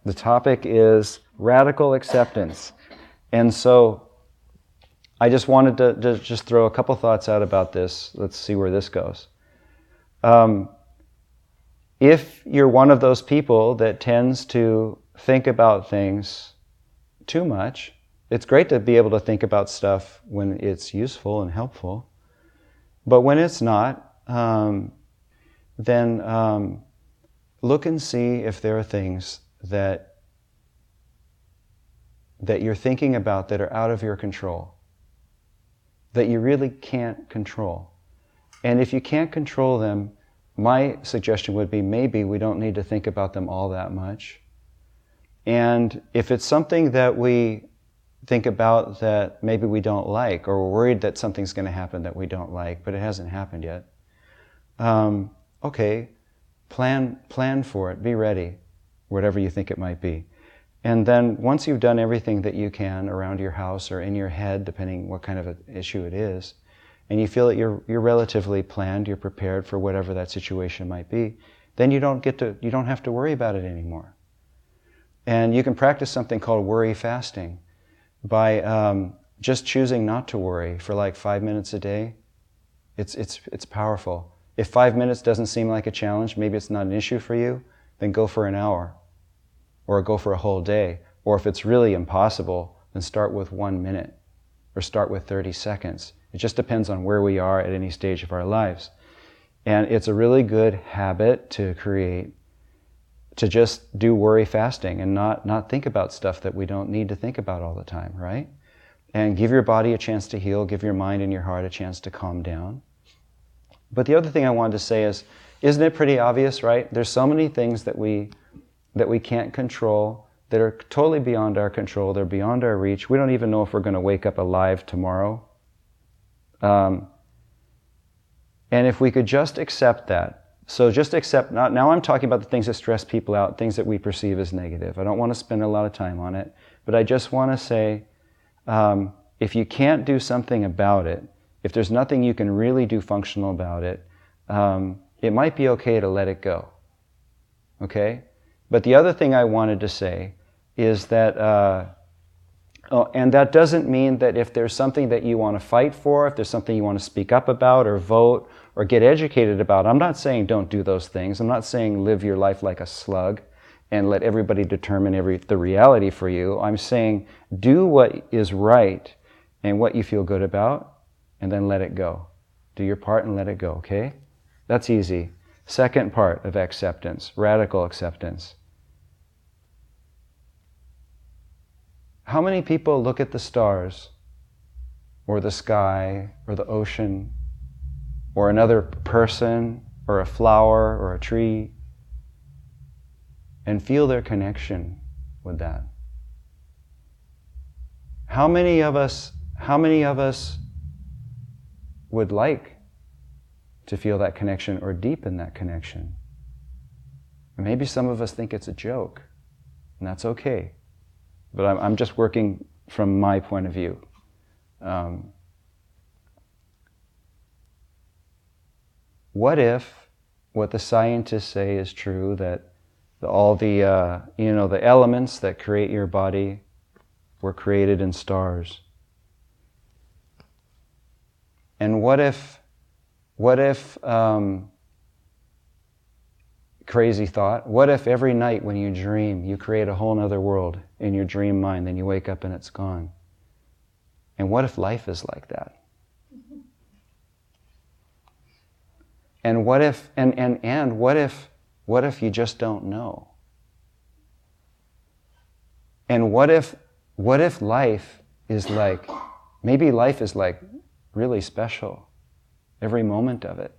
The topic is radical acceptance. And so I just wanted to just throw a couple thoughts out about this. Let's see where this goes. If you're one of those people that tends to think about things too much, it's great to be able to think about stuff when it's useful and helpful. But when it's not, then look and see if there are things that you're thinking about that are out of your control, that you really can't control. And if you can't control them, my suggestion would be maybe we don't need to think about them all that much. And if it's something that we think about that maybe we don't like, or we're worried that something's going to happen that we don't like, but it hasn't happened yet, okay, plan for it, be ready, whatever you think it might be. And then once you've done everything that you can around your house or in your head, depending what kind of an issue it is, and you feel that you're relatively planned, you're prepared for whatever that situation might be, then you don't have to worry about it anymore. And you can practice something called worry fasting by just choosing not to worry for like 5 minutes a day. It's powerful. If 5 minutes doesn't seem like a challenge, maybe it's not an issue for you, then go for an hour, or go for a whole day. Or if it's really impossible, then start with 1 minute, or start with 30 seconds. It just depends on where we are at any stage of our lives. And it's a really good habit to create, to just do worry fasting and not think about stuff that we don't need to think about all the time, right? And give your body a chance to heal, give your mind and your heart a chance to calm down. But the other thing I wanted to say is, isn't it pretty obvious, right? There's so many things that we can't control, that are totally beyond our control, they're beyond our reach. We don't even know if we're going to wake up alive tomorrow. And if we could just accept that, so just accept, now I'm talking about the things that stress people out, things that we perceive as negative. I don't want to spend a lot of time on it, but I just want to say, if you can't do something about it, if there's nothing you can really do functional about it, it might be okay to let it go. Okay? But the other thing I wanted to say is that, and that doesn't mean that if there's something that you want to fight for, if there's something you want to speak up about or vote or get educated about, I'm not saying don't do those things. I'm not saying live your life like a slug and let everybody determine the reality for you. I'm saying do what is right and what you feel good about, and then let it go. Do your part and let it go, okay? That's easy. Second part of acceptance, radical acceptance. How many people look at the stars, or the sky, or the ocean, or another person, or a flower, or a tree, and feel their connection with that? How many of us would like to feel that connection or deepen that connection? And maybe some of us think it's a joke, and that's okay. But I'm just working from my point of view. What if what the scientists say is true, that all the the elements that create your body were created in stars? And what if crazy thought, what if every night when you dream, you create a whole other world in your dream mind, then you wake up and it's gone? And what if life is like that? And what if what if you just don't know? And what if life is like, maybe life is like really special, every moment of it.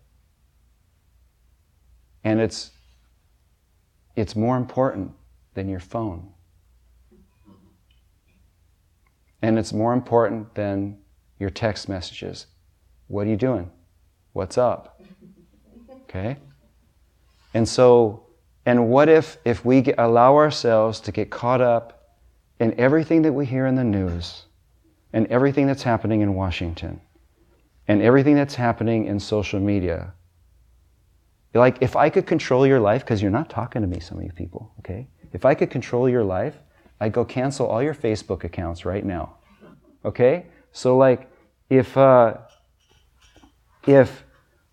And it's more important than your phone. And it's more important than your text messages. What are you doing? What's up? Okay? And so, and what if we allow ourselves to get caught up in everything that we hear in the news, and everything that's happening in Washington, and everything that's happening in social media? Like, if I could control your life, because you're not talking to me, some of you people, okay? If I could control your life, I'd go cancel all your Facebook accounts right now. Okay? So like,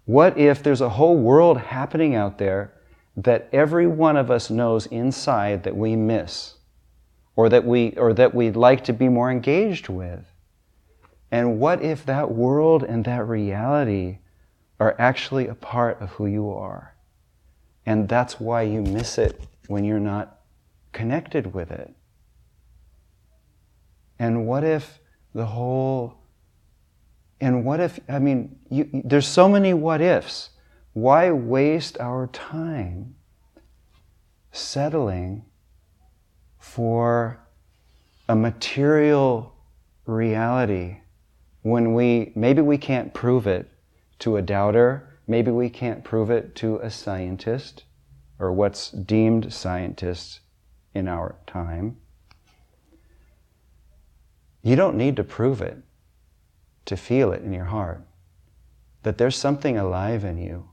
what if there's a whole world happening out there that every one of us knows inside that we miss, or that we'd like to be more engaged with? And what if that world and that reality are actually a part of who you are? And that's why you miss it when you're not connected with it. And what if there's so many what ifs. Why waste our time settling for a material reality when maybe we can't prove it to a doubter, maybe we can't prove it to a scientist, or what's deemed scientists in our time. You don't need to prove it to feel it in your heart, that there's something alive in you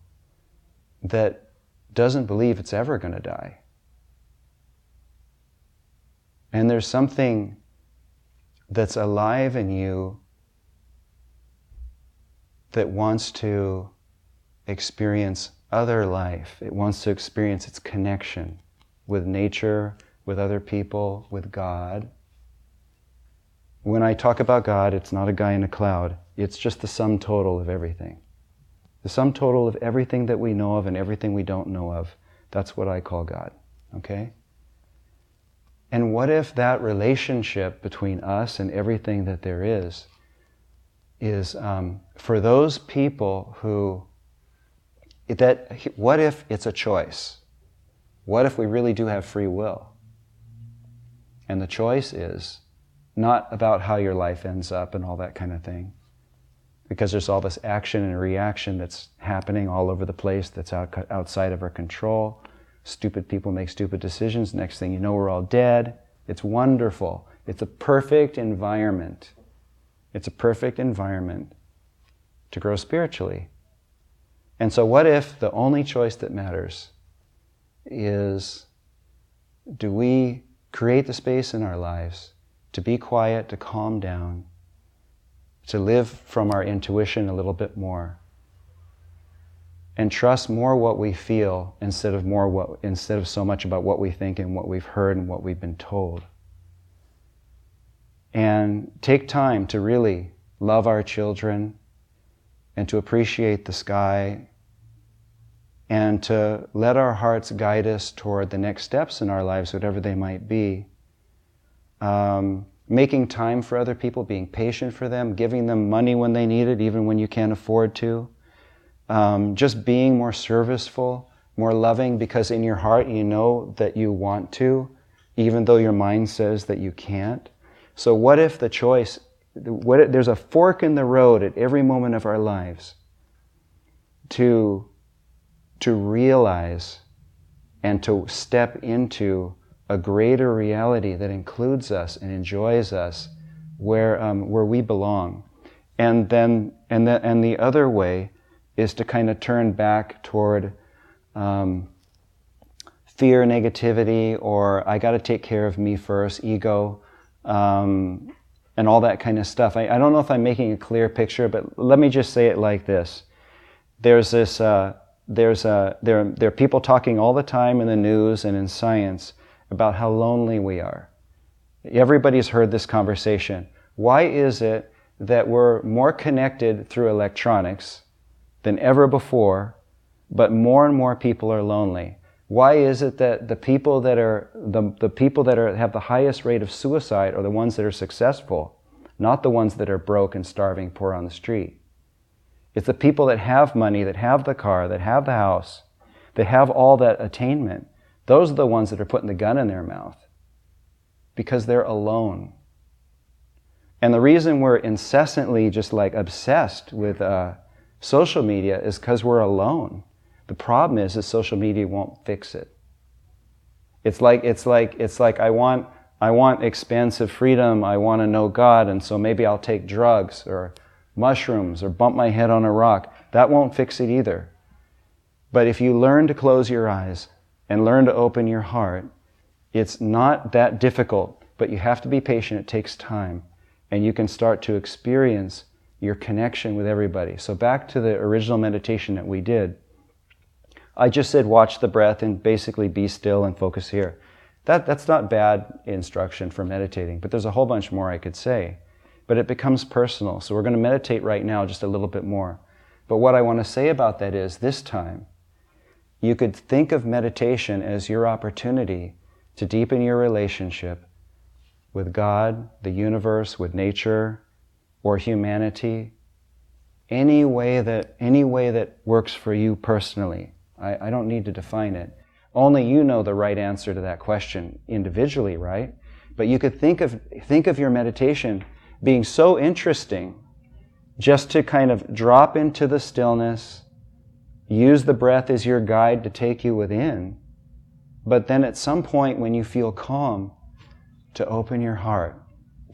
that doesn't believe it's ever going to die. And there's something that's alive in you that wants to experience other life. It wants to experience its connection with nature, with other people, with God. When I talk about God, it's not a guy in a cloud. It's just the sum total of everything. The sum total of everything that we know of and everything we don't know of. That's what I call God. Okay? And what if that relationship between us and everything that there is for those people what if it's a choice? What if we really do have free will? And the choice is not about how your life ends up and all that kind of thing. Because there's all this action and reaction that's happening all over the place that's outside of our control. Stupid people make stupid decisions. Next thing you know, we're all dead. It's wonderful. It's a perfect environment. It's a perfect environment to grow spiritually. And so what if the only choice that matters is, do we create the space in our lives to be quiet, to calm down, to live from our intuition a little bit more, and trust more what we feel instead of so much about what we think and what we've heard and what we've been told. And take time to really love our children and to appreciate the sky and to let our hearts guide us toward the next steps in our lives, whatever they might be. Making time for other people, being patient for them, giving them money when they need it, even when you can't afford to. Just being more serviceful, more loving, because in your heart you know that you want to, even though your mind says that you can't. So what if the choice, there's a fork in the road at every moment of our lives to realize and to step into a greater reality that includes us and enjoys us where we belong. And the other way is to kind of turn back toward fear, negativity, or I got to take care of me first, ego, and all that kind of stuff. I don't know if I'm making a clear picture, but let me just say it like this. There are people talking all the time in the news and in science about how lonely we are. Everybody's heard this conversation. Why is it that we're more connected through electronics than ever before, but more and more people are lonely? Why is it that the people that have the highest rate of suicide are the ones that are successful, not the ones that are broke and starving, poor on the street? It's the people that have money, that have the car, that have the house, that have all that attainment. Those are the ones that are putting the gun in their mouth because they're alone. And the reason we're incessantly just like obsessed with social media is because we're alone. The problem is that social media won't fix it. It's like I want expansive freedom. I want to know God, and so maybe I'll take drugs or mushrooms or bump my head on a rock. That won't fix it either. But if you learn to close your eyes and learn to open your heart It's not that difficult, but you have to be patient. It takes time. And you can start to experience your connection with everybody. So back to the original meditation that we did, I just said watch the breath and basically be still and focus here. That's not bad instruction for meditating, but there's a whole bunch more I could say. But it becomes personal. So we're going to meditate right now just a little bit more. But what I want to say about that is, this time, you could think of meditation as your opportunity to deepen your relationship with God, the universe, with nature, or humanity, any way that works for you personally. I don't need to define it. Only you know the right answer to that question individually, right? But you could think of your meditation being so interesting just to kind of drop into the stillness, use the breath as your guide to take you within, but then at some point when you feel calm, to open your heart,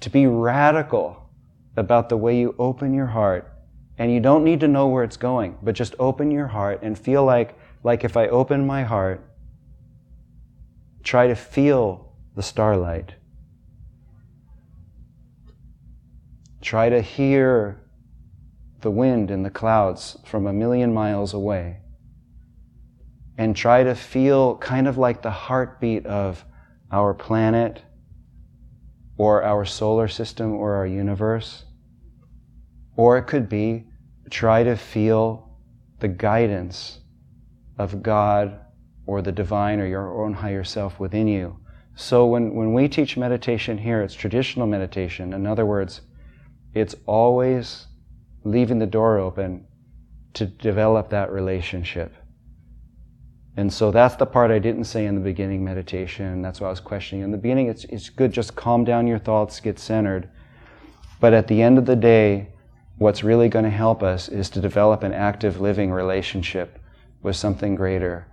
to be radical about the way you open your heart. And you don't need to know where it's going, but just open your heart and feel like if I open my heart, try to feel the starlight. Try to hear the wind in the clouds from 1,000,000 miles away. And try to feel kind of like the heartbeat of our planet, or our solar system, or our universe. Or it could be, try to feel the guidance of God, or the divine, or your own higher self within you. So when we teach meditation here, it's traditional meditation. In other words, it's always leaving the door open to develop that relationship. And so that's the part I didn't say in the beginning meditation. That's what I was questioning. In the beginning, it's good, just calm down your thoughts, get centered. But at the end of the day, what's really going to help us is to develop an active living relationship with something greater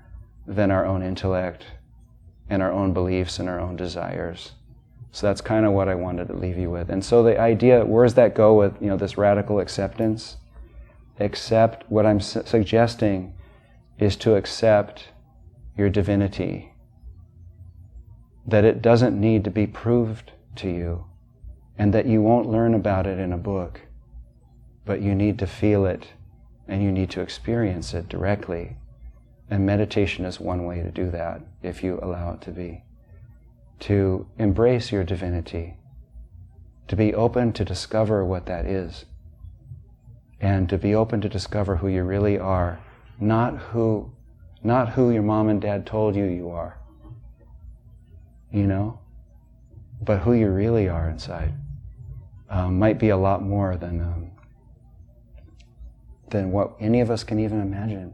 than our own intellect and our own beliefs and our own desires. So that's kind of what I wanted to leave you with. And so the idea, where does that go with, this radical acceptance? Accept, what I'm suggesting is to accept your divinity. That it doesn't need to be proved to you, and that you won't learn about it in a book, but you need to feel it, and you need to experience it directly. And meditation is one way to do that, if you allow it to be. To embrace your divinity, to be open to discover what that is, and to be open to discover who you really are, not who your mom and dad told you are, but who you really are inside. Might be a lot more than what any of us can even imagine.